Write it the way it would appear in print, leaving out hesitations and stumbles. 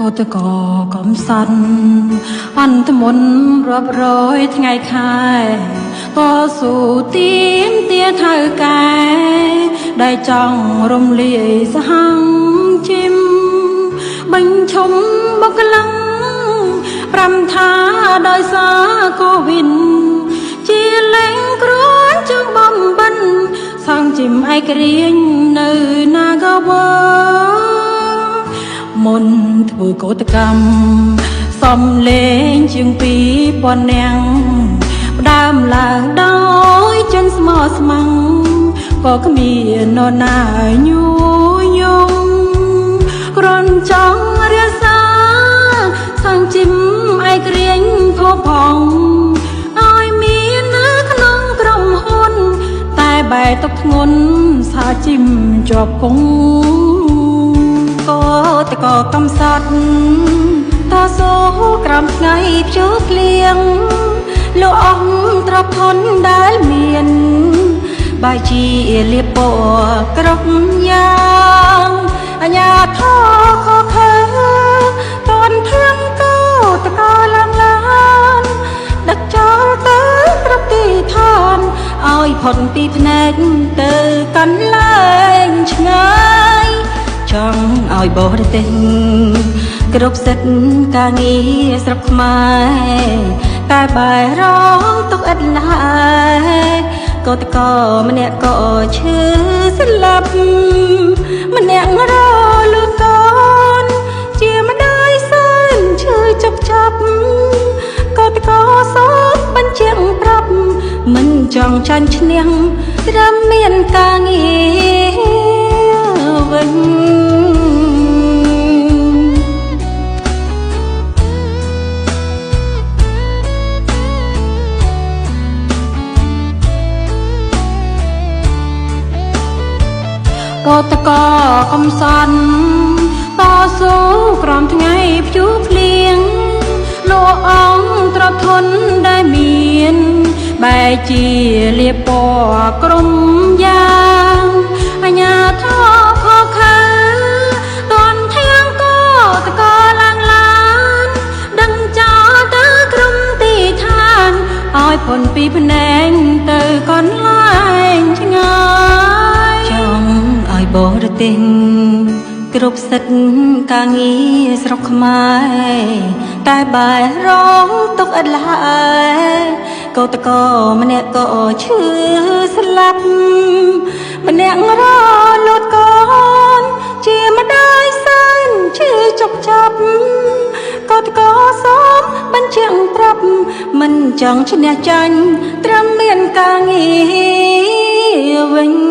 ก็ตะกอកំសាន់អន្តមនរាប់រយថ្ងៃខែតស៊ូទៀមទាថៅកែដែលចង់រំលាយសហងជីមបញ្ឈុំបកលឹង5ថាដោយសារកូវីដជាលែងគ្រួនជើងបំបិនសងជីមឯករាញនៅណាកវ៉ាមុនធ្វើកោតកម្មសំលេងជាង2000នាក់ផ្ដើមឡើងដោយចិនស្មោះស្ម័គ្រក៏គ្មាននរណាញូញងគ្រាន់ចង់រាសាសង្ជីមឯករាញផុសផង់ឲ្យមាននៅក្នុងក្រុមហ៊ុនតែបែរទុកធ្ងន់សាជីមជាប់គង់តកកំសត់តសូក្រំថ្ងៃភ្ជុភ្លៀងលោកអង្គទ្រពធនដែលមានបាយជាលៀបពណ៌គ្រប់យ៉ាងអញ្ញាធរខខើតនធឿងកោតកឡើងឡានដឹកចោលទៅប្រទីឋានឲ្យផុតពីភ្នែកទៅកាន់លែងឆ្ងាយចង់ឲ្យបរទេសគ្រប់សិទ្ធិការងារស្រុកខ្មែរតែបែររងទុកឥតឡើយកោតកម្នាក់ក៏ឈឺស្លាប់ម្នាក់រលូនកូនជាម្ដាយសែនឈឺចុកចាប់កោតកសូមបញ្ជាក់ប្រាប់មិនចង់ចាញ់ឈ្នះត្រឹមមានការងារវិញកោតកកំសន់តស៊ូក្រំថ្ងៃភ្ជុភ្លៀងលោកអង្គទ្រពធនដែលមានបែរជាលៀបពណ៌ក្រុមយ៉ាងអញ្ញាធរខខើតនធាងកោតកឡើងឡានដឹងចោលទៅក្រុមទីឋានឲ្យพ้นពីភ្នែកទៅកន្លែងឆ្ងាយចង់ឲ្យបរទេសគ្រប់សិទ្ធិការងារស្រុកខ្មែរតែបែររងទុកឥតឡើយកោតកម្នាក់ក៏ឈឺស្លាប់ម្នាក់រលូនកូនជាម្ដាយសែនឈឺចុកចាប់កោតកសូមបញ្ជាក់ប្រាប់មិនចង់ឈ្នះចាញ់ត្រឹមមានការងារវិញ